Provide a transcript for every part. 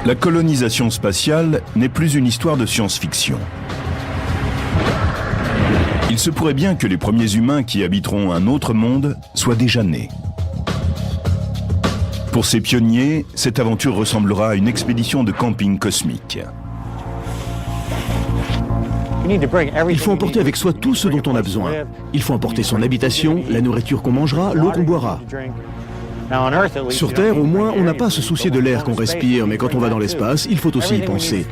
La colonisation spatiale n'est plus une histoire de science-fiction. Il se pourrait bien que les premiers humains qui habiteront un autre monde soient déjà nés. Pour ces pionniers, cette aventure ressemblera à une expédition de camping cosmique. Il faut emporter avec soi tout ce dont on a besoin. Il faut emporter son habitation, la nourriture qu'on mangera, l'eau qu'on boira. Sur Terre, au moins, on n'a pas à se soucier de l'air qu'on respire, mais quand on va dans l'espace, il faut aussi y penser.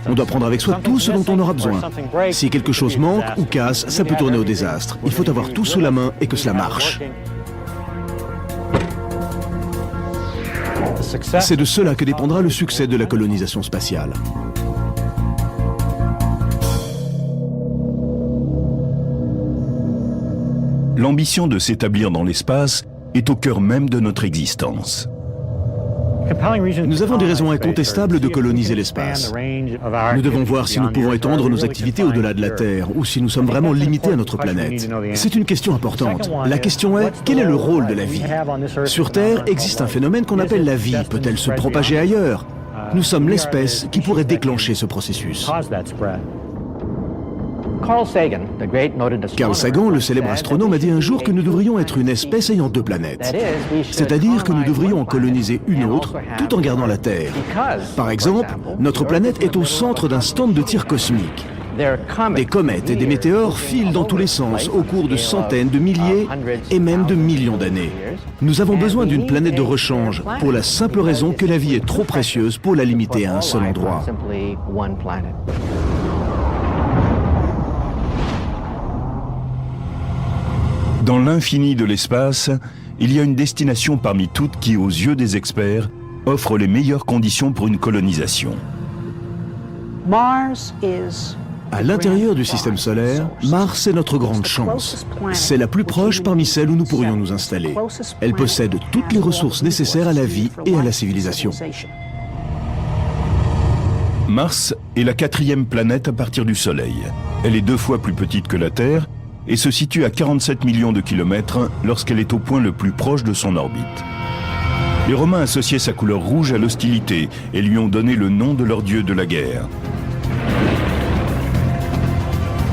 On doit prendre avec soi tout ce dont on aura besoin. Si quelque chose manque ou casse, ça peut tourner au désastre. Il faut avoir tout sous la main et que cela marche. C'est de cela que dépendra le succès de la colonisation spatiale. L'ambition de s'établir dans l'espace est au cœur même de notre existence. Nous avons des raisons incontestables de coloniser l'espace. Nous devons voir si nous pouvons étendre nos activités au-delà de la Terre ou si nous sommes vraiment limités à notre planète. C'est une question importante. La question est, quel est le rôle de la vie? Sur Terre existe un phénomène qu'on appelle la vie. Peut-elle se propager ailleurs? Nous sommes l'espèce qui pourrait déclencher ce processus. Carl Sagan, le célèbre astronome, a dit un jour que nous devrions être une espèce ayant deux planètes. C'est-à-dire que nous devrions en coloniser une autre tout en gardant la Terre. Par exemple, notre planète est au centre d'un stand de tir cosmique. Des comètes et des météores filent dans tous les sens au cours de centaines, de milliers et même de millions d'années. Nous avons besoin d'une planète de rechange pour la simple raison que la vie est trop précieuse pour la limiter à un seul endroit. Dans l'infini de l'espace, il y a une destination parmi toutes qui, aux yeux des experts, offre les meilleures conditions pour une colonisation. À l'intérieur du système solaire, Mars est notre grande chance. C'est la plus proche parmi celles où nous pourrions nous installer. Elle possède toutes les ressources nécessaires à la vie et à la civilisation. Mars est la 4e planète à partir du Soleil. Elle est 2 fois plus petite que la Terre et se situe à 47 millions de kilomètres lorsqu'elle est au point le plus proche de son orbite. Les Romains associaient sa couleur rouge à l'hostilité et lui ont donné le nom de leur dieu de la guerre.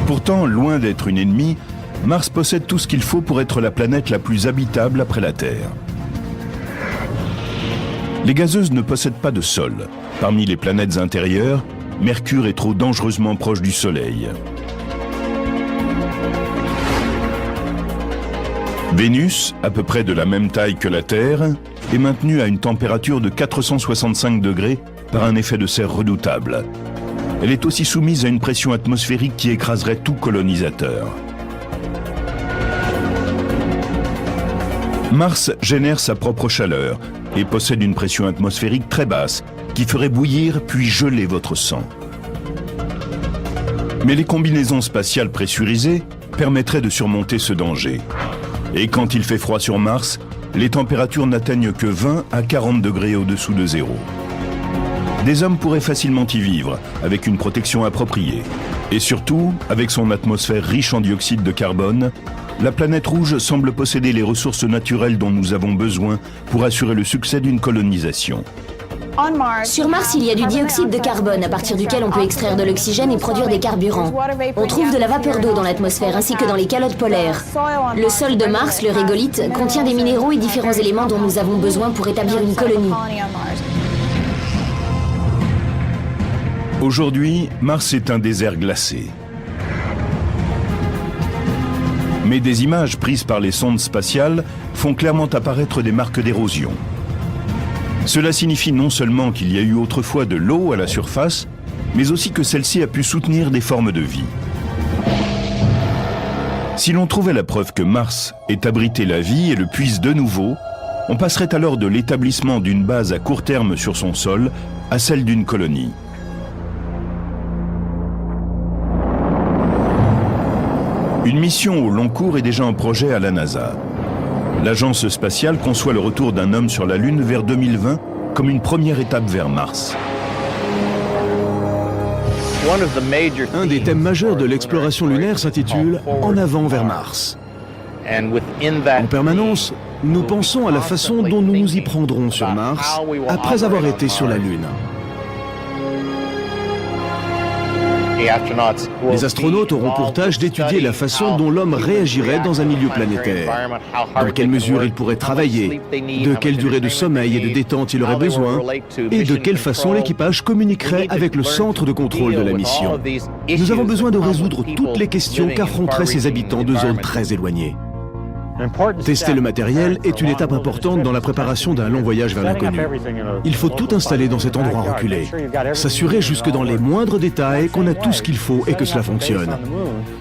Pourtant, loin d'être une ennemie, Mars possède tout ce qu'il faut pour être la planète la plus habitable après la Terre. Les gazeuses ne possèdent pas de sol. Parmi les planètes intérieures, Mercure est trop dangereusement proche du Soleil. Vénus, à peu près de la même taille que la Terre, est maintenue à une température de 465 degrés par un effet de serre redoutable. Elle est aussi soumise à une pression atmosphérique qui écraserait tout colonisateur. Mars génère sa propre chaleur et possède une pression atmosphérique très basse qui ferait bouillir puis geler votre sang. Mais les combinaisons spatiales pressurisées permettraient de surmonter ce danger. Et quand il fait froid sur Mars, les températures n'atteignent que 20 à 40 degrés au-dessous de zéro. Des hommes pourraient facilement y vivre, avec une protection appropriée. Et surtout, avec son atmosphère riche en dioxyde de carbone, la planète rouge semble posséder les ressources naturelles dont nous avons besoin pour assurer le succès d'une colonisation. Sur Mars, il y a du dioxyde de carbone à partir duquel on peut extraire de l'oxygène et produire des carburants. On trouve de la vapeur d'eau dans l'atmosphère ainsi que dans les calottes polaires. Le sol de Mars, le régolithe, contient des minéraux et différents éléments dont nous avons besoin pour établir une colonie. Aujourd'hui, Mars est un désert glacé. Mais des images prises par les sondes spatiales font clairement apparaître des marques d'érosion. Cela signifie non seulement qu'il y a eu autrefois de l'eau à la surface, mais aussi que celle-ci a pu soutenir des formes de vie. Si l'on trouvait la preuve que Mars ait abrité la vie et le puise de nouveau, on passerait alors de l'établissement d'une base à court terme sur son sol à celle d'une colonie. Une mission au long cours est déjà en projet à la NASA. L'agence spatiale conçoit le retour d'un homme sur la Lune vers 2020 comme une première étape vers Mars. Un des thèmes majeurs de l'exploration lunaire s'intitule « En avant vers Mars ». En permanence, nous pensons à la façon dont nous nous y prendrons sur Mars après avoir été sur la Lune. Les astronautes auront pour tâche d'étudier la façon dont l'homme réagirait dans un milieu planétaire, dans quelle mesure il pourrait travailler, de quelle durée de sommeil et de détente il aurait besoin, et de quelle façon l'équipage communiquerait avec le centre de contrôle de la mission. Nous avons besoin de résoudre toutes les questions qu'affronteraient ces habitants de zones très éloignées. Tester le matériel est une étape importante dans la préparation d'un long voyage vers l'inconnu. Il faut tout installer dans cet endroit reculé, s'assurer jusque dans les moindres détails qu'on a tout ce qu'il faut et que cela fonctionne.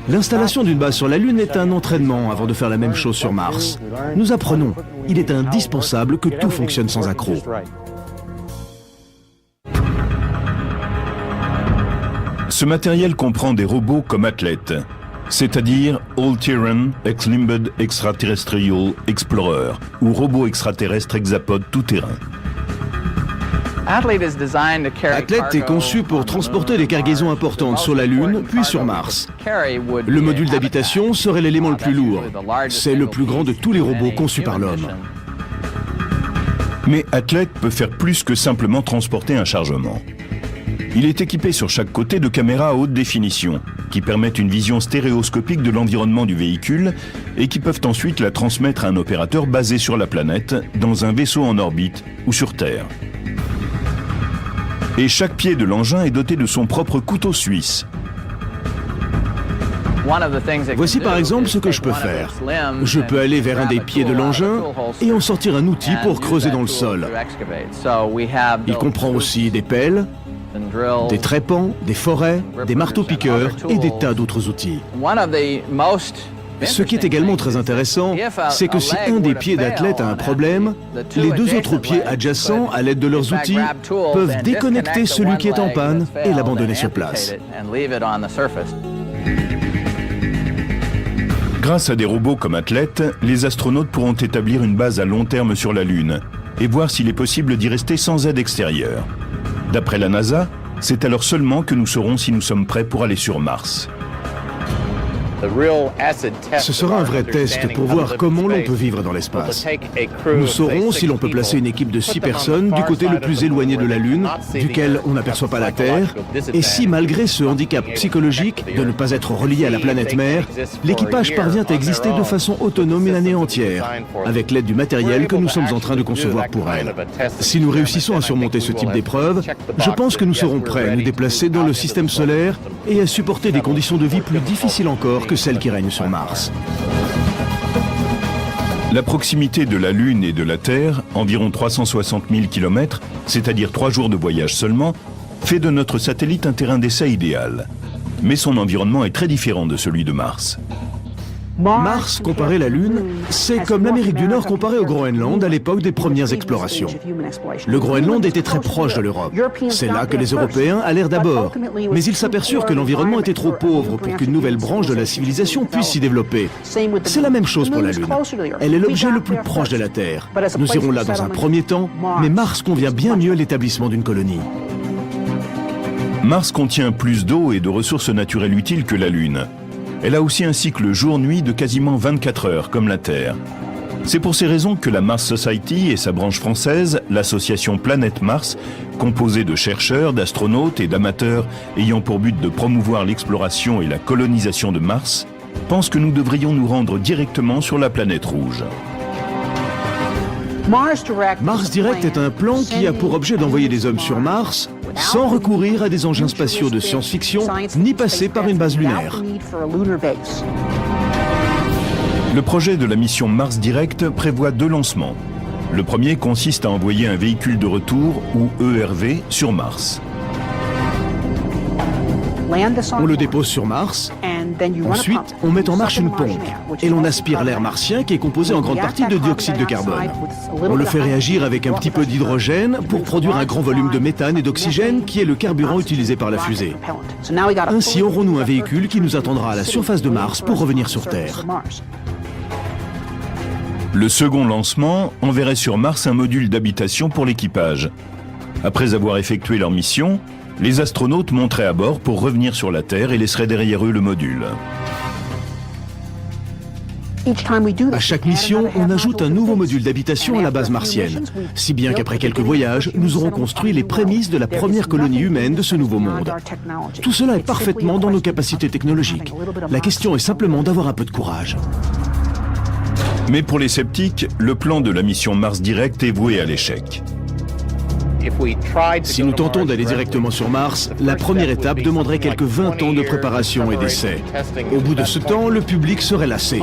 L'installation d'une base sur la Lune est un entraînement avant de faire la même chose sur Mars. Nous apprenons, il est indispensable que tout fonctionne sans accroc. Ce matériel comprend des robots comme athlètes, c'est-à-dire All-Terrain Ex-Limbed Extraterrestrial Explorer ou robot extraterrestre hexapode tout-terrain. Athlete est conçu pour transporter des cargaisons importantes sur la Lune, puis sur Mars. Le module d'habitation serait l'élément le plus lourd. C'est le plus grand de tous les robots conçus par l'homme. Mais Athlete peut faire plus que simplement transporter un chargement. Il est équipé sur chaque côté de caméras à haute définition, qui permettent une vision stéréoscopique de l'environnement du véhicule et qui peuvent ensuite la transmettre à un opérateur basé sur la planète, dans un vaisseau en orbite ou sur Terre. Et chaque pied de l'engin est doté de son propre couteau suisse. Voici par exemple ce que je peux faire. Je peux aller vers un des pieds de l'engin et en sortir un outil pour creuser dans le sol. Il comprend aussi des pelles, des trépans, des forêts, des marteaux-piqueurs et des tas d'autres outils. Ce qui est également très intéressant, c'est que si un des pieds d'athlète a un problème, les deux autres pieds adjacents, à l'aide de leurs outils, peuvent déconnecter celui qui est en panne et l'abandonner sur place. Grâce à des robots comme Athlete, les astronautes pourront établir une base à long terme sur la Lune et voir s'il est possible d'y rester sans aide extérieure. D'après la NASA, c'est alors seulement que nous saurons si nous sommes prêts pour aller sur Mars. Ce sera un vrai test pour voir comment l'on peut vivre dans l'espace. Nous saurons si l'on peut placer une équipe de 6 personnes du côté le plus éloigné de la Lune, duquel on n'aperçoit pas la Terre, et si malgré ce handicap psychologique de ne pas être relié à la planète mère, l'équipage parvient à exister de façon autonome une année entière, avec l'aide du matériel que nous sommes en train de concevoir pour elle. Si nous réussissons à surmonter ce type d'épreuve, je pense que nous serons prêts à nous déplacer dans le système solaire et à supporter des conditions de vie plus difficiles encore que celles qui règnent sur Mars. La proximité de la Lune et de la Terre, environ 360 000 km, c'est-à-dire 3 jours de voyage seulement, fait de notre satellite un terrain d'essai idéal. Mais son environnement est très différent de celui de Mars. Mars, comparé à la Lune, c'est comme l'Amérique du Nord comparée au Groenland à l'époque des premières explorations. Le Groenland était très proche de l'Europe. C'est là que les Européens allèrent d'abord. Mais ils s'aperçurent que l'environnement était trop pauvre pour qu'une nouvelle branche de la civilisation puisse s'y développer. C'est la même chose pour la Lune. Elle est l'objet le plus proche de la Terre. Nous irons là dans un premier temps, mais Mars convient bien mieux à l'établissement d'une colonie. Mars contient plus d'eau et de ressources naturelles utiles que la Lune. Elle a aussi un cycle jour-nuit de quasiment 24 heures, comme la Terre. C'est pour ces raisons que la Mars Society et sa branche française, l'association Planète Mars, composée de chercheurs, d'astronautes et d'amateurs ayant pour but de promouvoir l'exploration et la colonisation de Mars, pensent que nous devrions nous rendre directement sur la planète rouge. Mars Direct est un plan qui a pour objet d'envoyer des hommes sur Mars sans recourir à des engins spatiaux de science-fiction ni passer par une base lunaire. Le projet de la mission Mars Direct prévoit 2 lancements. Le premier consiste à envoyer un véhicule de retour, ou ERV, sur Mars. On le dépose sur Mars, ensuite on met en marche une pompe et l'on aspire l'air martien qui est composé en grande partie de dioxyde de carbone. On le fait réagir avec un petit peu d'hydrogène pour produire un grand volume de méthane et d'oxygène qui est le carburant utilisé par la fusée. Ainsi aurons-nous un véhicule qui nous attendra à la surface de Mars pour revenir sur Terre. Le second lancement enverrait sur Mars un module d'habitation pour l'équipage. Après avoir effectué leur mission, les astronautes monteraient à bord pour revenir sur la Terre et laisseraient derrière eux le module. À chaque mission, on ajoute un nouveau module d'habitation à la base martienne, si bien qu'après quelques voyages, nous aurons construit les prémices de la première colonie humaine de ce nouveau monde. Tout cela est parfaitement dans nos capacités technologiques. La question est simplement d'avoir un peu de courage. Mais pour les sceptiques, le plan de la mission Mars Direct est voué à l'échec. Si nous tentons d'aller directement sur Mars, la première étape demanderait quelques 20 ans de préparation et d'essai. Au bout de ce temps, le public serait lassé.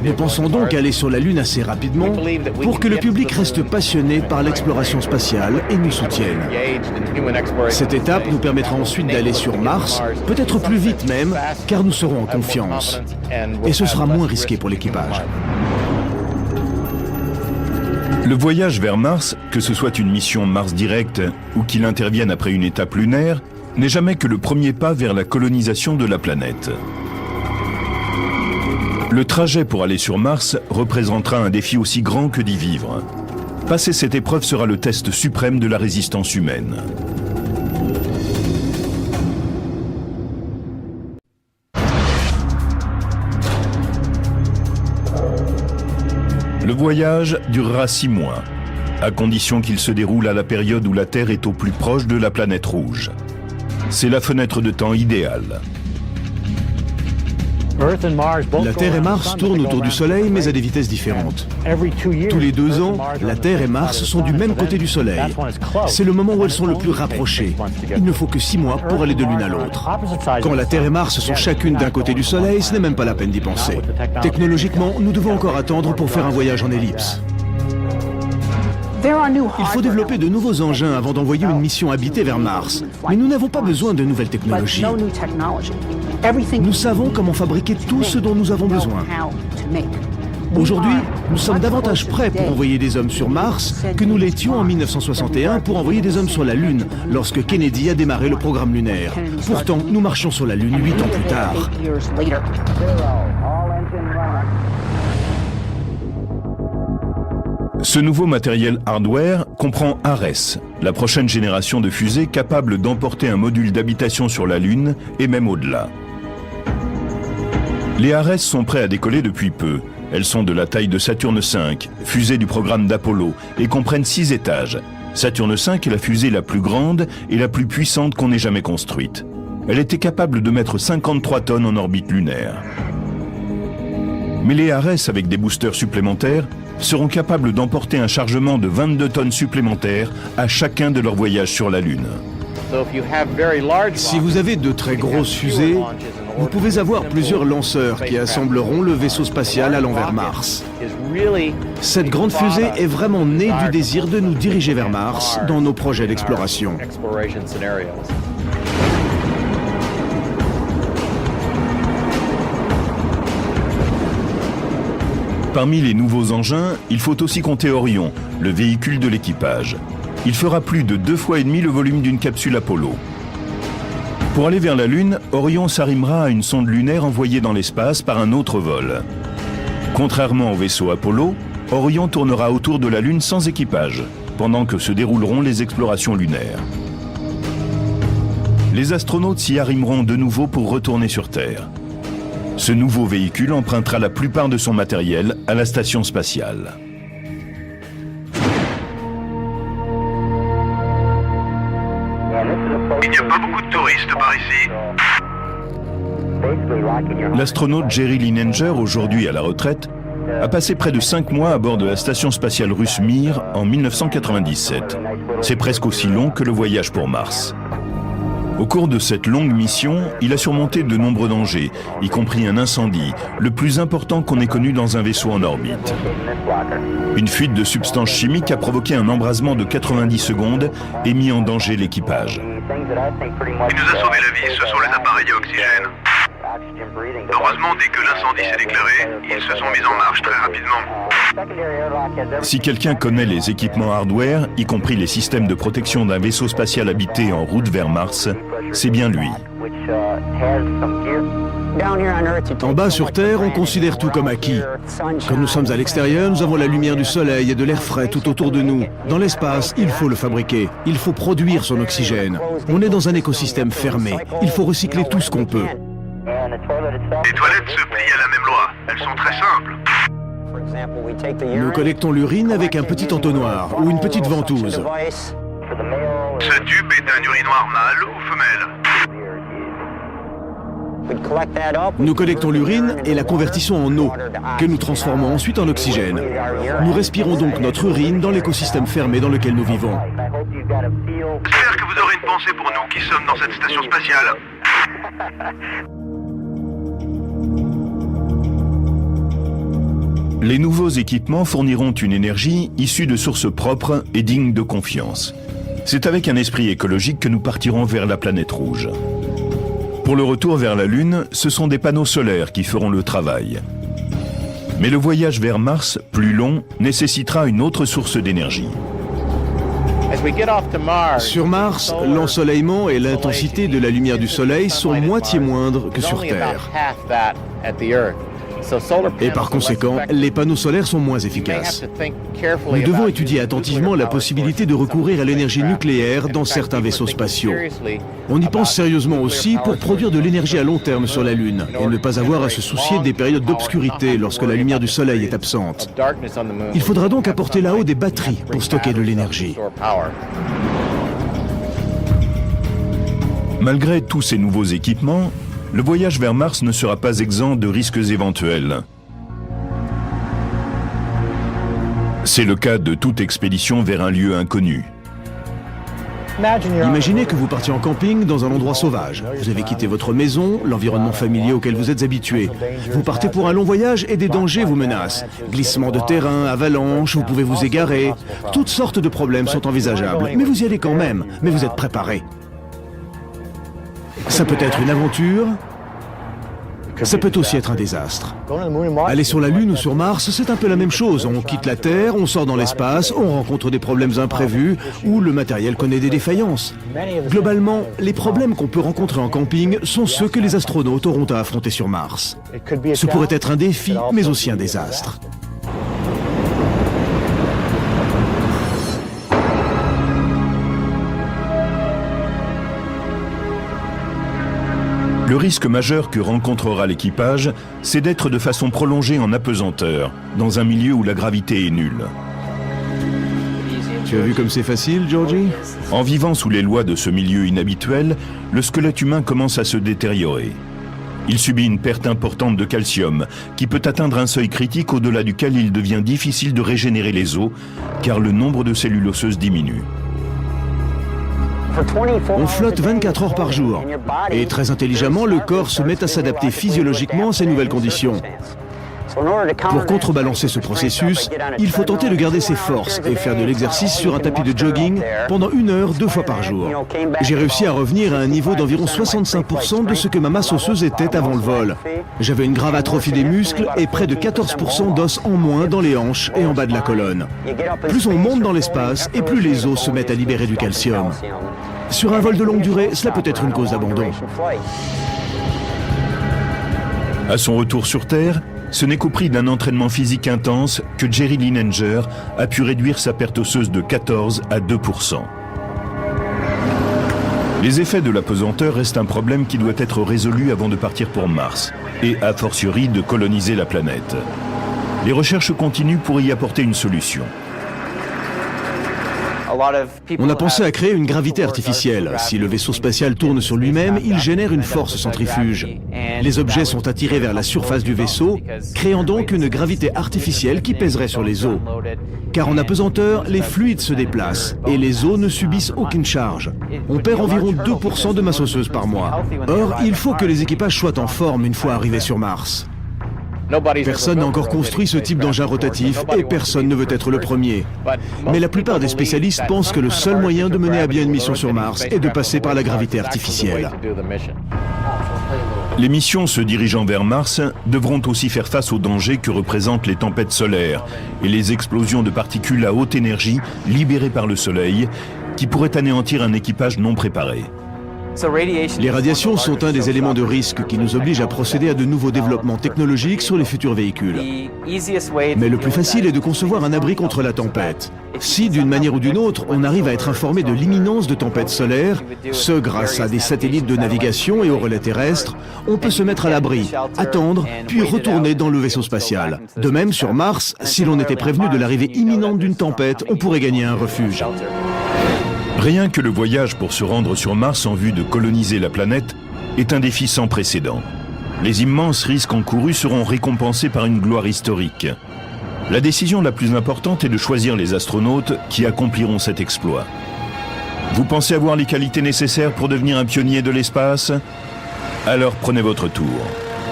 Nous pensons donc aller sur la Lune assez rapidement pour que le public reste passionné par l'exploration spatiale et nous soutienne. Cette étape nous permettra ensuite d'aller sur Mars, peut-être plus vite même, car nous serons en confiance. Et ce sera moins risqué pour l'équipage. Le voyage vers Mars, que ce soit une mission Mars Direct ou qu'il intervienne après une étape lunaire, n'est jamais que le premier pas vers la colonisation de la planète. Le trajet pour aller sur Mars représentera un défi aussi grand que d'y vivre. Passer cette épreuve sera le test suprême de la résistance humaine. Le voyage durera 6 mois, à condition qu'il se déroule à la période où la Terre est au plus proche de la planète rouge. C'est la fenêtre de temps idéale. La Terre et Mars tournent autour du Soleil, mais à des vitesses différentes. Tous les 2 ans, la Terre et Mars sont du même côté du Soleil. C'est le moment où elles sont le plus rapprochées. Il ne faut que 6 mois pour aller de l'une à l'autre. Quand la Terre et Mars sont chacune d'un côté du Soleil, ce n'est même pas la peine d'y penser. Technologiquement, nous devons encore attendre pour faire un voyage en ellipse. Il faut développer de nouveaux engins avant d'envoyer une mission habitée vers Mars. Mais nous n'avons pas besoin de nouvelles technologies. Nous savons comment fabriquer tout ce dont nous avons besoin. Aujourd'hui, nous sommes davantage prêts pour envoyer des hommes sur Mars que nous l'étions en 1961 pour envoyer des hommes sur la Lune, lorsque Kennedy a démarré le programme lunaire. Pourtant, nous marchons sur la Lune 8 ans plus tard. Ce nouveau matériel hardware comprend Ares, la prochaine génération de fusées capable d'emporter un module d'habitation sur la Lune et même au-delà. Les Ares sont prêts à décoller depuis peu. Elles sont de la taille de Saturne V, fusée du programme d'Apollo, et comprennent 6 étages. Saturne V est la fusée la plus grande et la plus puissante qu'on ait jamais construite. Elle était capable de mettre 53 tonnes en orbite lunaire. Mais les Ares, avec des boosters supplémentaires, seront capables d'emporter un chargement de 22 tonnes supplémentaires à chacun de leurs voyages sur la Lune. Si vous avez de très grosses fusées, vous pouvez avoir plusieurs lanceurs qui assembleront le vaisseau spatial allant vers Mars. Cette grande fusée est vraiment née du désir de nous diriger vers Mars dans nos projets d'exploration. Parmi les nouveaux engins, il faut aussi compter Orion, le véhicule de l'équipage. Il fera plus de 2,5 fois le volume d'une capsule Apollo. Pour aller vers la Lune, Orion s'arrimera à une sonde lunaire envoyée dans l'espace par un autre vol. Contrairement au vaisseau Apollo, Orion tournera autour de la Lune sans équipage, pendant que se dérouleront les explorations lunaires. Les astronautes s'y arrimeront de nouveau pour retourner sur Terre. Ce nouveau véhicule empruntera la plupart de son matériel à la station spatiale. Il n'y a pas beaucoup de touristes par ici. L'astronaute Jerry Linenger, aujourd'hui à la retraite, a passé près de 5 mois à bord de la station spatiale russe Mir en 1997. C'est presque aussi long que le voyage pour Mars. Au cours de cette longue mission, il a surmonté de nombreux dangers, y compris un incendie, le plus important qu'on ait connu dans un vaisseau en orbite. Une fuite de substances chimiques a provoqué un embrasement de 90 secondes et mis en danger l'équipage. Il nous a sauvé la vie, ce sont les appareils à oxygène. Heureusement, dès que l'incendie s'est déclaré, ils se sont mis en marche très rapidement. Si quelqu'un connaît les équipements hardware, y compris les systèmes de protection d'un vaisseau spatial habité en route vers Mars, c'est bien lui. En bas sur Terre, on considère tout comme acquis. Quand nous sommes à l'extérieur, nous avons la lumière du soleil et de l'air frais tout autour de nous. Dans l'espace, il faut le fabriquer. Il faut produire son oxygène. On est dans un écosystème fermé. Il faut recycler tout ce qu'on peut. Les toilettes se plient à la même loi. Elles sont très simples. Nous collectons l'urine avec un petit entonnoir ou une petite ventouse. Ce tube est un urinoir mâle ou femelle? Nous collectons l'urine et la convertissons en eau, que nous transformons ensuite en oxygène. Nous respirons donc notre urine dans l'écosystème fermé dans lequel nous vivons. J'espère que vous aurez une pensée pour nous qui sommes dans cette station spatiale. Les nouveaux équipements fourniront une énergie issue de sources propres et dignes de confiance. C'est avec un esprit écologique que nous partirons vers la planète rouge. Pour le retour vers la Lune, ce sont des panneaux solaires qui feront le travail. Mais le voyage vers Mars, plus long, nécessitera une autre source d'énergie. Sur Mars, l'ensoleillement et l'intensité de la lumière du Soleil sont moitié moindres que sur Terre. Et par conséquent, les panneaux solaires sont moins efficaces. Nous devons étudier attentivement la possibilité de recourir à l'énergie nucléaire dans certains vaisseaux spatiaux. On y pense sérieusement aussi pour produire de l'énergie à long terme sur la Lune et ne pas avoir à se soucier des périodes d'obscurité lorsque la lumière du Soleil est absente. Il faudra donc apporter là-haut des batteries pour stocker de l'énergie. Malgré tous ces nouveaux équipements, le voyage vers Mars ne sera pas exempt de risques éventuels. C'est le cas de toute expédition vers un lieu inconnu. Imaginez que vous partiez en camping dans un endroit sauvage. Vous avez quitté votre maison, l'environnement familier auquel vous êtes habitué. Vous partez pour un long voyage et des dangers vous menacent. Glissement de terrain, avalanche, vous pouvez vous égarer. Toutes sortes de problèmes sont envisageables, mais vous y allez quand même, mais vous êtes préparé. Ça peut être une aventure, ça peut aussi être un désastre. Aller sur la Lune ou sur Mars, c'est un peu la même chose. On quitte la Terre, on sort dans l'espace, on rencontre des problèmes imprévus ou le matériel connaît des défaillances. Globalement, les problèmes qu'on peut rencontrer en camping sont ceux que les astronautes auront à affronter sur Mars. Ce pourrait être un défi, mais aussi un désastre. Le risque majeur que rencontrera l'équipage, c'est d'être de façon prolongée en apesanteur, dans un milieu où la gravité est nulle. Tu as vu comme c'est facile, Georgie? En vivant sous les lois de ce milieu inhabituel, le squelette humain commence à se détériorer. Il subit une perte importante de calcium, qui peut atteindre un seuil critique au-delà duquel il devient difficile de régénérer les os, car le nombre de cellules osseuses diminue. On flotte 24 heures par jour. Et très intelligemment, le corps se met à s'adapter physiologiquement à ces nouvelles conditions. Pour contrebalancer ce processus, il faut tenter de garder ses forces et faire de l'exercice sur un tapis de jogging pendant 1 heure 2 fois par jour. J'ai réussi à revenir à un niveau d'environ 65% de ce que ma masse osseuse était avant le vol. J'avais une grave atrophie des muscles et près de 14% d'os en moins dans les hanches et en bas de la colonne. Plus on monte dans l'espace et plus les os se mettent à libérer du calcium. Sur un vol de longue durée, cela peut être une cause d'abandon. À son retour sur Terre, ce n'est qu'au prix d'un entraînement physique intense que Jerry Linenger a pu réduire sa perte osseuse de 14 à 2%. Les effets de l'apesanteur restent un problème qui doit être résolu avant de partir pour Mars, et a fortiori de coloniser la planète. Les recherches continuent pour y apporter une solution. On a pensé à créer une gravité artificielle. Si le vaisseau spatial tourne sur lui-même, il génère une force centrifuge. Les objets sont attirés vers la surface du vaisseau, créant donc une gravité artificielle qui pèserait sur les os. Car en apesanteur, les fluides se déplacent et les os ne subissent aucune charge. On perd environ 2% de masse osseuse par mois. Or, il faut que les équipages soient en forme une fois arrivés sur Mars. Personne n'a encore construit ce type d'engin rotatif et personne ne veut être le premier. Mais la plupart des spécialistes pensent que le seul moyen de mener à bien une mission sur Mars est de passer par la gravité artificielle. Les missions se dirigeant vers Mars devront aussi faire face aux dangers que représentent les tempêtes solaires et les explosions de particules à haute énergie libérées par le Soleil qui pourraient anéantir un équipage non préparé. Les radiations sont un des éléments de risque qui nous obligent à procéder à de nouveaux développements technologiques sur les futurs véhicules. Mais le plus facile est de concevoir un abri contre la tempête. Si, d'une manière ou d'une autre, on arrive à être informé de l'imminence de tempêtes solaires, ce grâce à des satellites de navigation et aux relais terrestres, on peut se mettre à l'abri, attendre, puis retourner dans le vaisseau spatial. De même, sur Mars, si l'on était prévenu de l'arrivée imminente d'une tempête, on pourrait gagner un refuge. Rien que le voyage pour se rendre sur Mars en vue de coloniser la planète est un défi sans précédent. Les immenses risques encourus seront récompensés par une gloire historique. La décision la plus importante est de choisir les astronautes qui accompliront cet exploit. Vous pensez avoir les qualités nécessaires pour devenir un pionnier de l'espace? Alors prenez votre tour,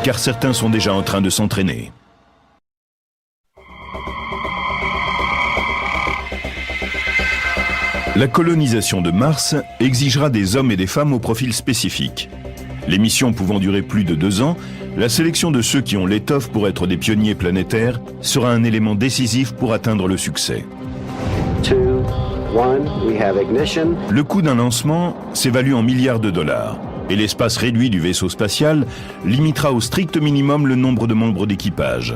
car certains sont déjà en train de s'entraîner. La colonisation de Mars exigera des hommes et des femmes au profil spécifique. Les missions pouvant durer plus de 2 ans, la sélection de ceux qui ont l'étoffe pour être des pionniers planétaires sera un élément décisif pour atteindre le succès. 2, 1, we have ignition. Le coût d'un lancement s'évalue en milliards de dollars, et l'espace réduit du vaisseau spatial limitera au strict minimum le nombre de membres d'équipage.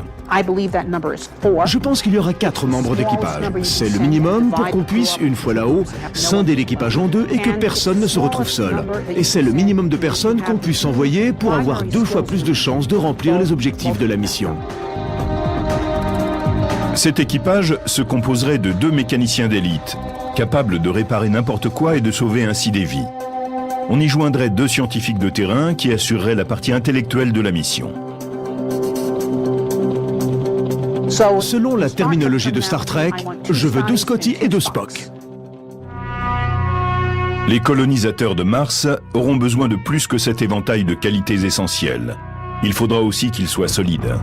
Je pense qu'il y aura 4 membres d'équipage. C'est le minimum pour qu'on puisse, une fois là-haut, scinder l'équipage en 2 et que personne ne se retrouve seul. Et c'est le minimum de personnes qu'on puisse envoyer pour avoir 2 fois plus de chances de remplir les objectifs de la mission. Cet équipage se composerait de 2 mécaniciens d'élite, capables de réparer n'importe quoi et de sauver ainsi des vies. On y joindrait 2 scientifiques de terrain qui assureraient la partie intellectuelle de la mission. Selon la terminologie de Star Trek, je veux 2 Scotty et 2 Spock. Les colonisateurs de Mars auront besoin de plus que cet éventail de qualités essentielles. Il faudra aussi qu'ils soient solides.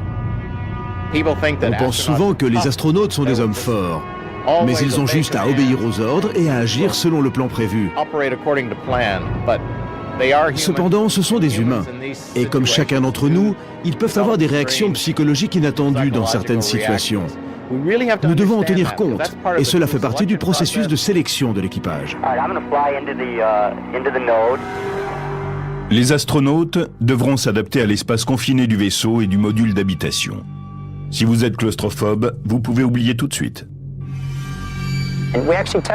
On pense souvent que les astronautes sont des hommes forts, mais ils ont juste à obéir aux ordres et à agir selon le plan prévu. Cependant, ce sont des humains, et comme chacun d'entre nous, ils peuvent avoir des réactions psychologiques inattendues dans certaines situations. Nous devons en tenir compte, et cela fait partie du processus de sélection de l'équipage. Les astronautes devront s'adapter à l'espace confiné du vaisseau et du module d'habitation. Si vous êtes claustrophobe, vous pouvez oublier tout de suite.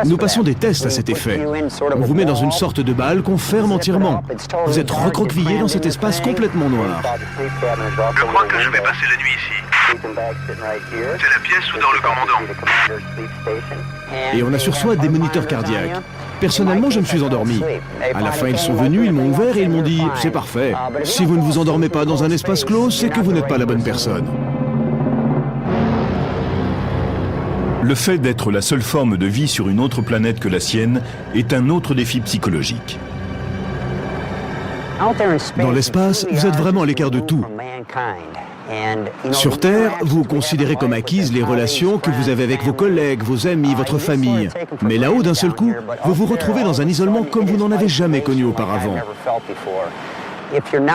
Nous passons des tests à cet effet. On vous met dans une sorte de balle qu'on ferme entièrement. Vous êtes recroquevillé dans cet espace complètement noir. Je crois que je vais passer la nuit ici. C'est la pièce où dort le commandant. Et on a sur soi des moniteurs cardiaques. Personnellement, je me suis endormi. À la fin, ils sont venus, ils m'ont ouvert et ils m'ont dit « C'est parfait. Si vous ne vous endormez pas dans un espace clos, c'est que vous n'êtes pas la bonne personne. » Le fait d'être la seule forme de vie sur une autre planète que la sienne est un autre défi psychologique. Dans l'espace, vous êtes vraiment à l'écart de tout. Sur Terre, vous considérez comme acquises les relations que vous avez avec vos collègues, vos amis, votre famille. Mais là-haut, d'un seul coup, vous vous retrouvez dans un isolement comme vous n'en avez jamais connu auparavant.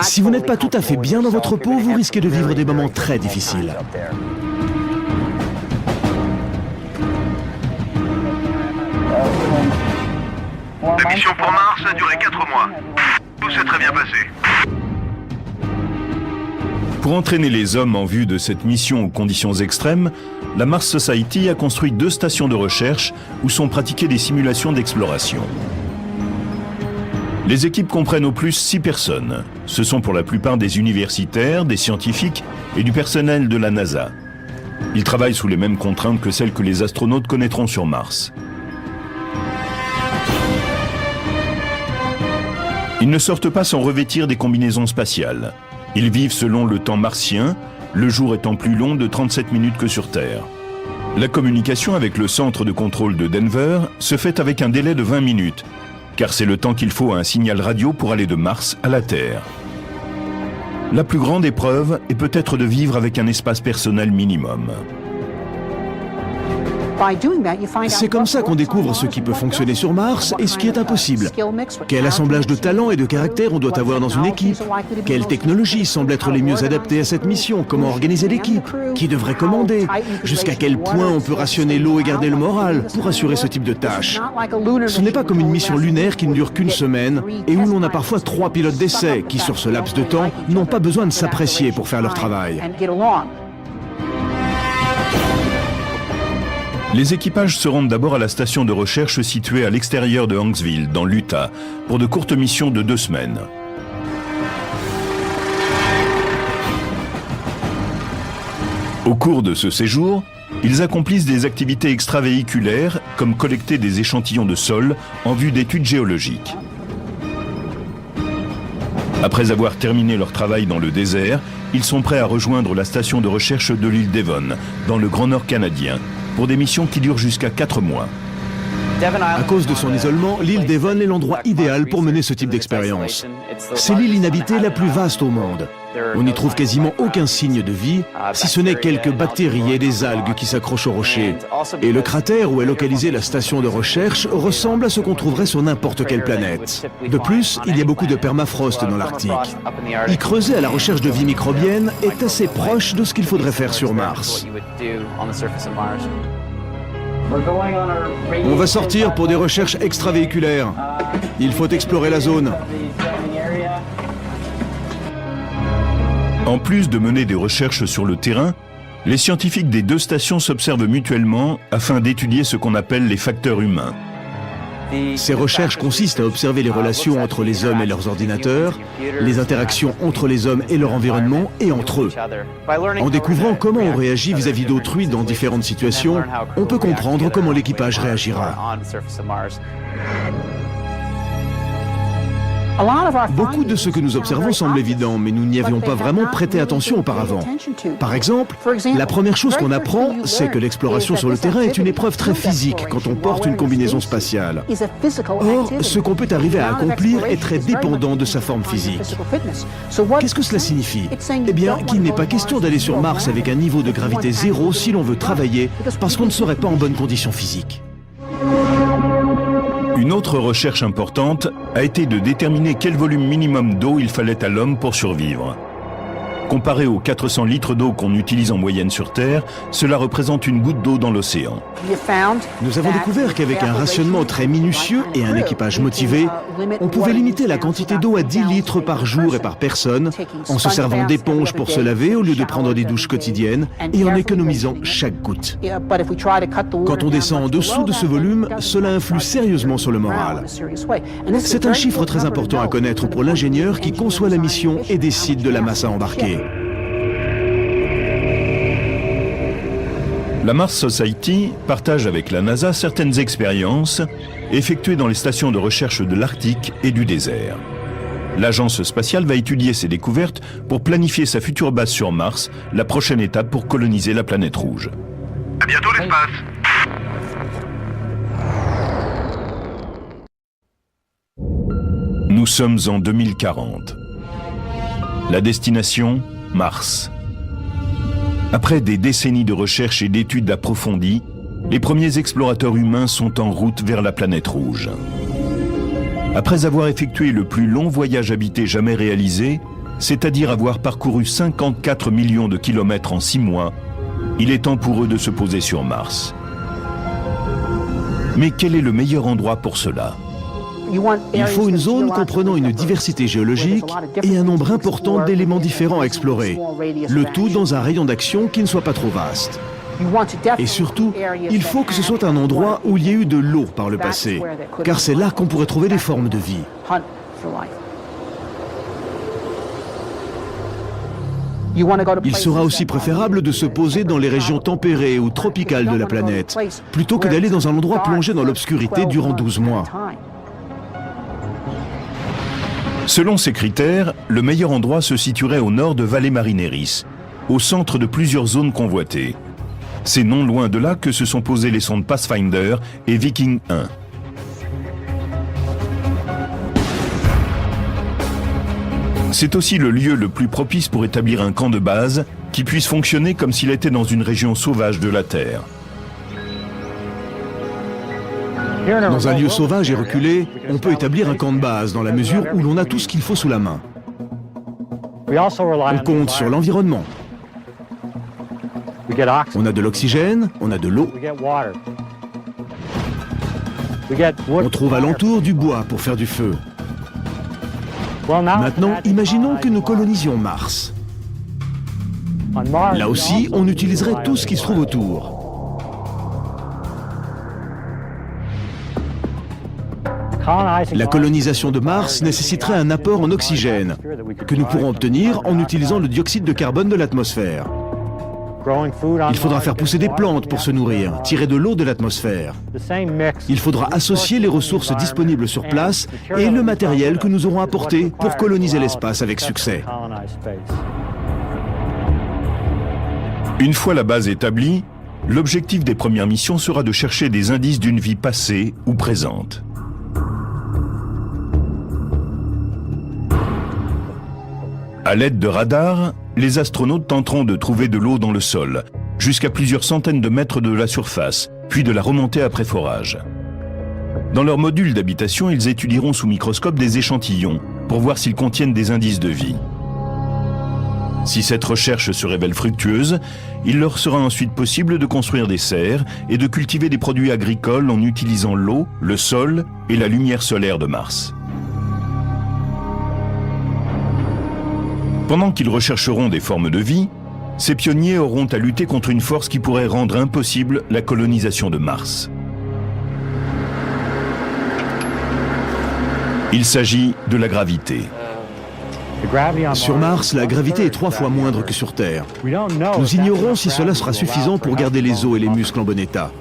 Si vous n'êtes pas tout à fait bien dans votre peau, vous risquez de vivre des moments très difficiles. La mission pour Mars a duré 4 mois. Tout s'est très bien passé. Pour entraîner les hommes en vue de cette mission aux conditions extrêmes, la Mars Society a construit 2 stations de recherche où sont pratiquées des simulations d'exploration. Les équipes comprennent au plus 6 personnes. Ce sont pour la plupart des universitaires, des scientifiques et du personnel de la NASA. Ils travaillent sous les mêmes contraintes que celles que les astronautes connaîtront sur Mars. Ils ne sortent pas sans revêtir des combinaisons spatiales. Ils vivent selon le temps martien, le jour étant plus long de 37 minutes que sur Terre. La communication avec le centre de contrôle de Denver se fait avec un délai de 20 minutes, car c'est le temps qu'il faut à un signal radio pour aller de Mars à la Terre. La plus grande épreuve est peut-être de vivre avec un espace personnel minimum. C'est comme ça qu'on découvre ce qui peut fonctionner sur Mars et ce qui est impossible. Quel assemblage de talents et de caractères on doit avoir dans une équipe? Quelles technologies semblent être les mieux adaptées à cette mission? Comment organiser l'équipe? Qui devrait commander? Jusqu'à quel point on peut rationner l'eau et garder le moral pour assurer ce type de tâches? Ce n'est pas comme une mission lunaire qui ne dure qu'une semaine et où l'on a parfois 3 pilotes d'essai qui, sur ce laps de temps, n'ont pas besoin de s'apprécier pour faire leur travail. Les équipages se rendent d'abord à la station de recherche située à l'extérieur de Hanksville, dans l'Utah, pour de courtes missions de 2 semaines. Au cours de ce séjour, ils accomplissent des activités extravéhiculaires, comme collecter des échantillons de sol en vue d'études géologiques. Après avoir terminé leur travail dans le désert, ils sont prêts à rejoindre la station de recherche de l'île Devon, dans le Grand Nord canadien, pour des missions qui durent jusqu'à 4 mois. À cause de son isolement, l'île Devon est l'endroit idéal pour mener ce type d'expérience. C'est l'île inhabitée la plus vaste au monde. On n'y trouve quasiment aucun signe de vie, si ce n'est quelques bactéries et des algues qui s'accrochent aux rochers. Et le cratère où est localisée la station de recherche ressemble à ce qu'on trouverait sur n'importe quelle planète. De plus, il y a beaucoup de permafrost dans l'Arctique. Y creuser à la recherche de vie microbienne est assez proche de ce qu'il faudrait faire sur Mars. On va sortir pour des recherches extravéhiculaires. Il faut explorer la zone. En plus de mener des recherches sur le terrain, les scientifiques des 2 stations s'observent mutuellement afin d'étudier ce qu'on appelle les facteurs humains. Ces recherches consistent à observer les relations entre les hommes et leurs ordinateurs, les interactions entre les hommes et leur environnement et entre eux. En découvrant comment on réagit vis-à-vis d'autrui dans différentes situations, on peut comprendre comment l'équipage réagira. Beaucoup de ce que nous observons semble évident, mais nous n'y avions pas vraiment prêté attention auparavant. Par exemple, la première chose qu'on apprend, c'est que l'exploration sur le terrain est une épreuve très physique quand on porte une combinaison spatiale. Or, ce qu'on peut arriver à accomplir est très dépendant de sa forme physique. Qu'est-ce que cela signifie? Eh bien, qu'il n'est pas question d'aller sur Mars avec un niveau de gravité 0 si l'on veut travailler, parce qu'on ne serait pas en bonne condition physique. Une autre recherche importante a été de déterminer quel volume minimum d'eau il fallait à l'homme pour survivre. Comparé aux 400 litres d'eau qu'on utilise en moyenne sur Terre, cela représente une goutte d'eau dans l'océan. Nous avons découvert qu'avec un rationnement très minutieux et un équipage motivé, on pouvait limiter la quantité d'eau à 10 litres par jour et par personne, en se servant d'éponges pour se laver au lieu de prendre des douches quotidiennes et en économisant chaque goutte. Quand on descend en dessous de ce volume, cela influe sérieusement sur le moral. C'est un chiffre très important à connaître pour l'ingénieur qui conçoit la mission et décide de la masse à embarquer. La Mars Society partage avec la NASA certaines expériences effectuées dans les stations de recherche de l'Arctique et du désert. L'agence spatiale va étudier ces découvertes pour planifier sa future base sur Mars, la prochaine étape pour coloniser la planète rouge. À bientôt l'espace. Nous sommes en 2040. La destination, Mars. Après des décennies de recherche et d'études approfondies, les premiers explorateurs humains sont en route vers la planète rouge. Après avoir effectué le plus long voyage habité jamais réalisé, c'est-à-dire avoir parcouru 54 millions de kilomètres en 6 mois, il est temps pour eux de se poser sur Mars. Mais quel est le meilleur endroit pour cela ? Il faut une zone comprenant une diversité géologique et un nombre important d'éléments différents à explorer, le tout dans un rayon d'action qui ne soit pas trop vaste. Et surtout, il faut que ce soit un endroit où il y ait eu de l'eau par le passé, car c'est là qu'on pourrait trouver des formes de vie. Il sera aussi préférable de se poser dans les régions tempérées ou tropicales de la planète, plutôt que d'aller dans un endroit plongé dans l'obscurité durant 12 mois. Selon ces critères, le meilleur endroit se situerait au nord de Valle Marineris, au centre de plusieurs zones convoitées. C'est non loin de là que se sont posées les sondes Pathfinder et Viking 1. C'est aussi le lieu le plus propice pour établir un camp de base qui puisse fonctionner comme s'il était dans une région sauvage de la Terre. Dans un lieu sauvage et reculé, on peut établir un camp de base dans la mesure où l'on a tout ce qu'il faut sous la main. On compte sur l'environnement. On a de l'oxygène, on a de l'eau. On trouve alentour du bois pour faire du feu. Maintenant, imaginons que nous colonisions Mars. Là aussi, on utiliserait tout ce qui se trouve autour. La colonisation de Mars nécessiterait un apport en oxygène, que nous pourrons obtenir en utilisant le dioxyde de carbone de l'atmosphère. Il faudra faire pousser des plantes pour se nourrir, tirer de l'eau de l'atmosphère. Il faudra associer les ressources disponibles sur place et le matériel que nous aurons apporté pour coloniser l'espace avec succès. Une fois la base établie, l'objectif des premières missions sera de chercher des indices d'une vie passée ou présente. À l'aide de radars, les astronautes tenteront de trouver de l'eau dans le sol, jusqu'à plusieurs centaines de mètres de la surface, puis de la remonter après forage. Dans leur module d'habitation, ils étudieront sous microscope des échantillons pour voir s'ils contiennent des indices de vie. Si cette recherche se révèle fructueuse, il leur sera ensuite possible de construire des serres et de cultiver des produits agricoles en utilisant l'eau, le sol et la lumière solaire de Mars. Pendant qu'ils rechercheront des formes de vie, ces pionniers auront à lutter contre une force qui pourrait rendre impossible la colonisation de Mars. Il s'agit de la gravité. Sur Mars, la gravité est 3 fois moindre que sur Terre. Nous ignorons si cela sera suffisant pour garder les os et les muscles en bon état.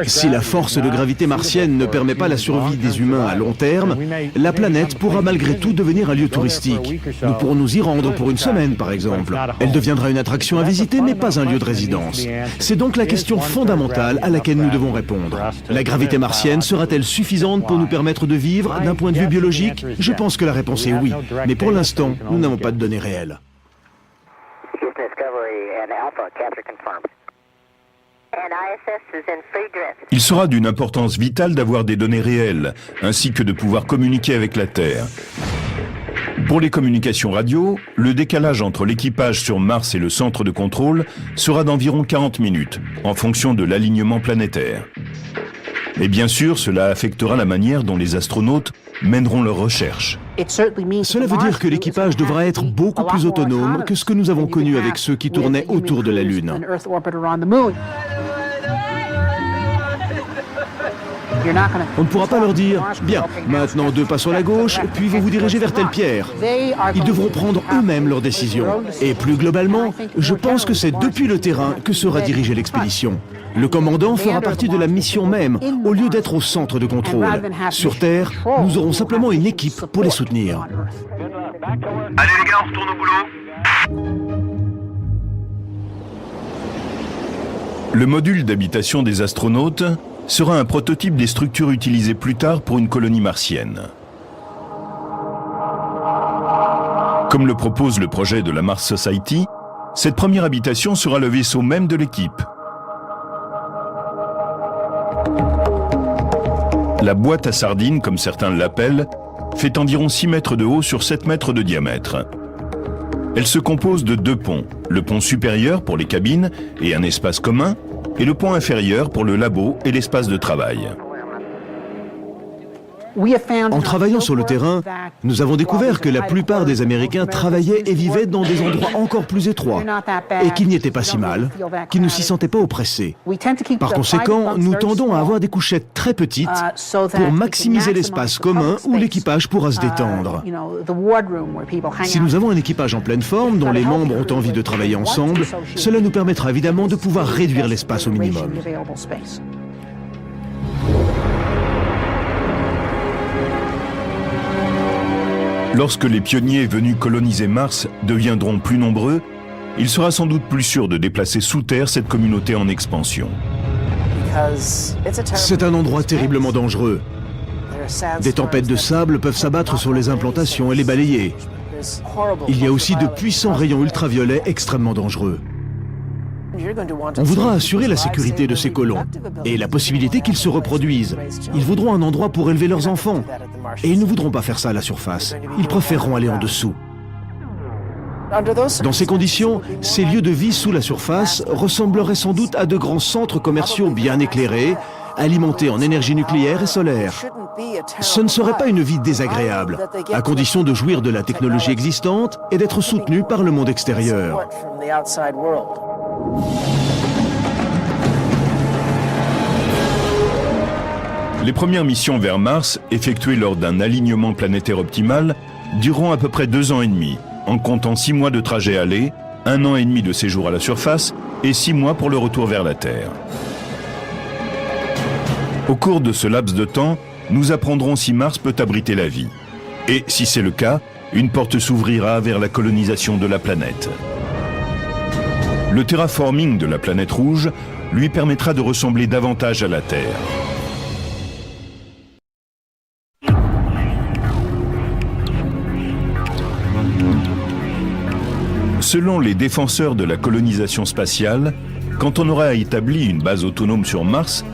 Si la force de gravité martienne ne permet pas la survie des humains à long terme, la planète pourra malgré tout devenir un lieu touristique. Nous pourrons nous y rendre pour une semaine, par exemple. Elle deviendra une attraction à visiter, mais pas un lieu de résidence. C'est donc la question fondamentale à laquelle nous devons répondre. La gravité martienne sera-t-elle suffisante pour nous permettre de vivre d'un point de vue biologique? Je pense que la réponse est oui. Mais pour l'instant, nous n'avons pas de données réelles. Il sera d'une importance vitale d'avoir des données réelles, ainsi que de pouvoir communiquer avec la Terre. Pour les communications radio, le décalage entre l'équipage sur Mars et le centre de contrôle sera d'environ 40 minutes, en fonction de l'alignement planétaire. Et bien sûr, cela affectera la manière dont les astronautes mèneront leurs recherches. Cela veut dire que l'équipage devra être beaucoup plus autonome que ce que nous avons connu avec ceux qui tournaient autour de la Lune. On ne pourra pas leur dire « Bien, maintenant 2 pas sur la gauche, puis vous vous dirigez vers telle pierre ». Ils devront prendre eux-mêmes leurs décisions. Et plus globalement, je pense que c'est depuis le terrain que sera dirigée l'expédition. Le commandant fera partie de la mission même, au lieu d'être au centre de contrôle. Sur Terre, nous aurons simplement une équipe pour les soutenir. Allez les gars, on retourne au boulot. Le module d'habitation des astronautes sera un prototype des structures utilisées plus tard pour une colonie martienne. Comme le propose le projet de la Mars Society, cette première habitation sera le vaisseau même de l'équipe. La boîte à sardines, comme certains l'appellent, fait environ 6 mètres de haut sur 7 mètres de diamètre. Elle se compose de 2 ponts, le pont supérieur pour les cabines et un espace commun, et le pont inférieur pour le labo et l'espace de travail. En travaillant sur le terrain, nous avons découvert que la plupart des Américains travaillaient et vivaient dans des endroits encore plus étroits, et qu'ils n'y étaient pas si mal, qu'ils ne s'y sentaient pas oppressés. Par conséquent, nous tendons à avoir des couchettes très petites pour maximiser l'espace commun où l'équipage pourra se détendre. Si nous avons un équipage en pleine forme, dont les membres ont envie de travailler ensemble, cela nous permettra évidemment de pouvoir réduire l'espace au minimum. Lorsque les pionniers venus coloniser Mars deviendront plus nombreux, il sera sans doute plus sûr de déplacer sous terre cette communauté en expansion. C'est un endroit terriblement dangereux. Des tempêtes de sable peuvent s'abattre sur les implantations et les balayer. Il y a aussi de puissants rayons ultraviolets extrêmement dangereux. On voudra assurer la sécurité de ces colons et la possibilité qu'ils se reproduisent. Ils voudront un endroit pour élever leurs enfants. Et ils ne voudront pas faire ça à la surface. Ils préféreront aller en dessous. Dans ces conditions, ces lieux de vie sous la surface ressembleraient sans doute à de grands centres commerciaux bien éclairés, alimentés en énergie nucléaire et solaire. Ce ne serait pas une vie désagréable, à condition de jouir de la technologie existante et d'être soutenu par le monde extérieur. Les premières missions vers Mars, effectuées lors d'un alignement planétaire optimal, dureront à peu près 2 ans et demi, en comptant 6 mois de trajet aller, 1 an et demi de séjour à la surface et 6 mois pour le retour vers la Terre. Au cours de ce laps de temps, nous apprendrons si Mars peut abriter la vie. Et si c'est le cas, une porte s'ouvrira vers la colonisation de la planète. Le terraforming de la planète rouge lui permettra de ressembler davantage à la Terre. Selon les défenseurs de la colonisation spatiale, quand on aura établi une base autonome sur Mars,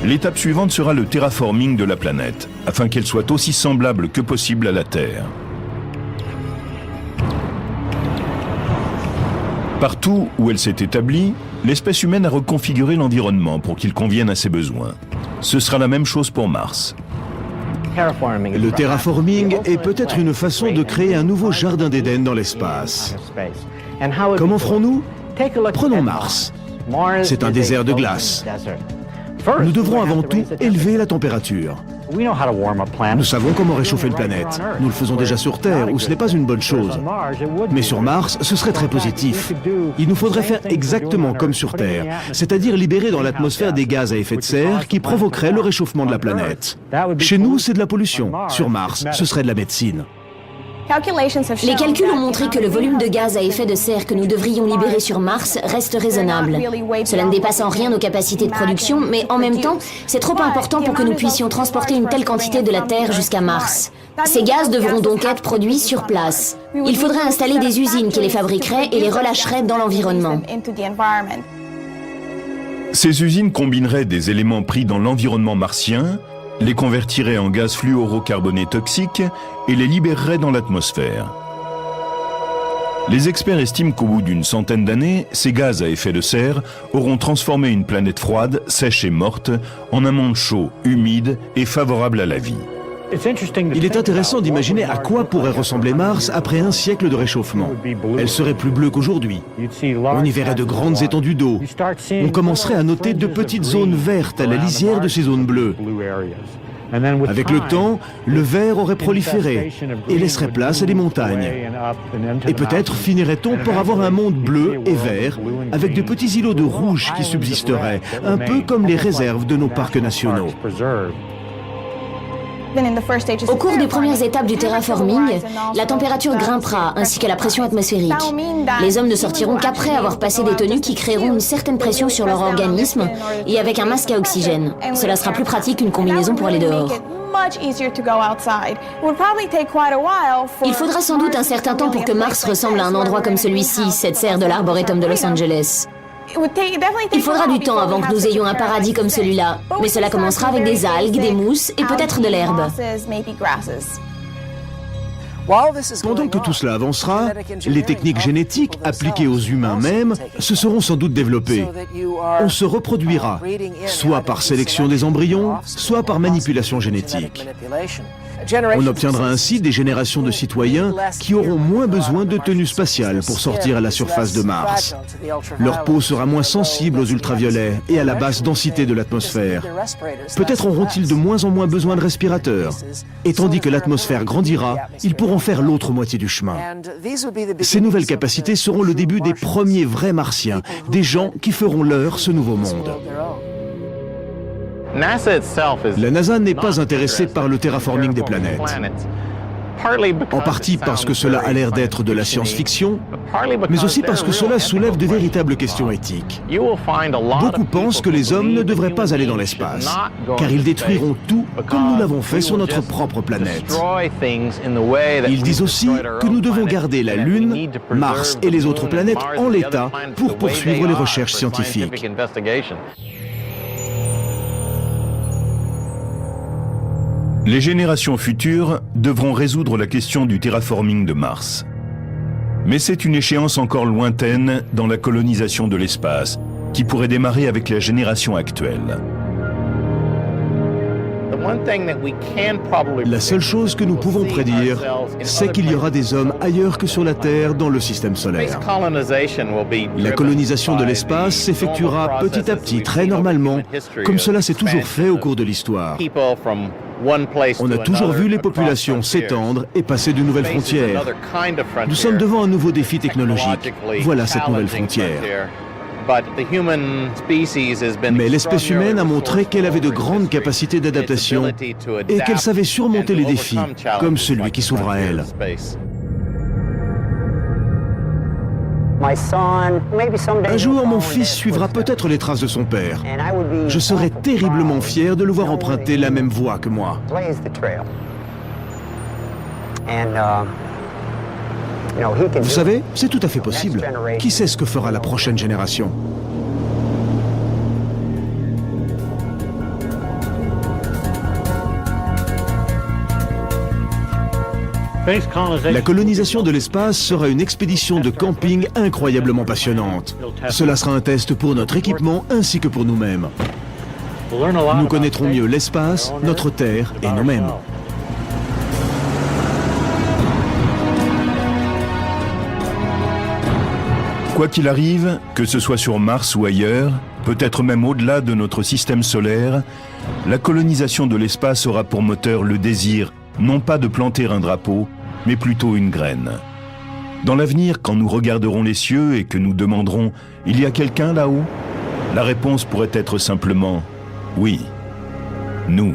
l'étape suivante sera le terraforming de la planète, afin qu'elle soit aussi semblable que possible à la Terre. Partout où elle s'est établie, l'espèce humaine a reconfiguré l'environnement pour qu'il convienne à ses besoins. Ce sera la même chose pour Mars. Le terraforming est peut-être une façon de créer un nouveau jardin d'Éden dans l'espace. Comment ferons-nous? Prenons Mars. C'est un désert de glace. Nous devrons avant tout élever la température. Nous savons comment réchauffer une planète. Nous le faisons déjà sur Terre, où ce n'est pas une bonne chose. Mais sur Mars, ce serait très positif. Il nous faudrait faire exactement comme sur Terre, c'est-à-dire libérer dans l'atmosphère des gaz à effet de serre qui provoqueraient le réchauffement de la planète. Chez nous, c'est de la pollution. Sur Mars, ce serait de la médecine. Les calculs ont montré que le volume de gaz à effet de serre que nous devrions libérer sur Mars reste raisonnable. Cela ne dépasse en rien nos capacités de production, mais en même temps, c'est trop important pour que nous puissions transporter une telle quantité de la Terre jusqu'à Mars. Ces gaz devront donc être produits sur place. Il faudrait installer des usines qui les fabriqueraient et les relâcheraient dans l'environnement. Ces usines combineraient des éléments pris dans l'environnement martien, les convertiraient en gaz fluorocarboné toxiques et les libéreraient dans l'atmosphère. Les experts estiment qu'au bout d'une centaine d'années, ces gaz à effet de serre auront transformé une planète froide, sèche et morte en un monde chaud, humide et favorable à la vie. Il est intéressant d'imaginer à quoi pourrait ressembler Mars après un siècle de réchauffement. Elle serait plus bleue qu'aujourd'hui. On y verrait de grandes étendues d'eau. On commencerait à noter de petites zones vertes à la lisière de ces zones bleues. Avec le temps, le vert aurait proliféré et laisserait place à des montagnes. Et peut-être finirait-on par avoir un monde bleu et vert avec de petits îlots de rouge qui subsisteraient, un peu comme les réserves de nos parcs nationaux. Au cours des premières étapes du terraforming, la température grimpera ainsi que la pression atmosphérique. Les hommes ne sortiront qu'après avoir passé des tenues qui créeront une certaine pression sur leur organisme et avec un masque à oxygène. Cela sera plus pratique qu'une combinaison pour aller dehors. Il faudra sans doute un certain temps pour que Mars ressemble à un endroit comme celui-ci, cette serre de l'Arboretum de Los Angeles. Il faudra du temps avant que nous ayons un paradis comme celui-là, mais cela commencera avec des algues, des mousses et peut-être de l'herbe. Pendant que tout cela avancera, les techniques génétiques appliquées aux humains même se seront sans doute développées. On se reproduira, soit par sélection des embryons, soit par manipulation génétique. On obtiendra ainsi des générations de citoyens qui auront moins besoin de tenues spatiales pour sortir à la surface de Mars. Leur peau sera moins sensible aux ultraviolets et à la basse densité de l'atmosphère. Peut-être auront-ils de moins en moins besoin de respirateurs. Et tandis que l'atmosphère grandira, ils pourront faire l'autre moitié du chemin. Ces nouvelles capacités seront le début des premiers vrais martiens, des gens qui feront leur ce nouveau monde. La NASA n'est pas intéressée par le terraforming des planètes. En partie parce que cela a l'air d'être de la science-fiction, mais aussi parce que cela soulève de véritables questions éthiques. Beaucoup pensent que les hommes ne devraient pas aller dans l'espace, car ils détruiront tout comme nous l'avons fait sur notre propre planète. Ils disent aussi que nous devons garder la Lune, Mars et les autres planètes en l'état pour poursuivre les recherches scientifiques. Les générations futures devront résoudre la question du terraforming de Mars. Mais c'est une échéance encore lointaine dans la colonisation de l'espace, qui pourrait démarrer avec la génération actuelle. La seule chose que nous pouvons prédire, c'est qu'il y aura des hommes ailleurs que sur la Terre dans le système solaire. La colonisation de l'espace s'effectuera petit à petit, très normalement, comme cela s'est toujours fait au cours de l'histoire. On a toujours vu les populations s'étendre et passer de nouvelles frontières. Nous sommes devant un nouveau défi technologique. Voilà cette nouvelle frontière. Mais l'espèce humaine a montré qu'elle avait de grandes capacités d'adaptation et qu'elle savait surmonter les défis, comme celui qui s'ouvre à elle. Un jour, mon fils suivra peut-être les traces de son père. Je serai terriblement fier de le voir emprunter la même voie que moi. Vous savez, c'est tout à fait possible. Qui sait ce que fera la prochaine génération? La colonisation de l'espace sera une expédition de camping incroyablement passionnante. Cela sera un test pour notre équipement ainsi que pour nous-mêmes. Nous connaîtrons mieux l'espace, notre Terre et nous-mêmes. Quoi qu'il arrive, que ce soit sur Mars ou ailleurs, peut-être même au-delà de notre système solaire, la colonisation de l'espace aura pour moteur le désir, non pas de planter un drapeau, mais plutôt une graine. Dans l'avenir, quand nous regarderons les cieux et que nous demanderons « Il y a quelqu'un là-haut ?» la réponse pourrait être simplement « Oui, nous ».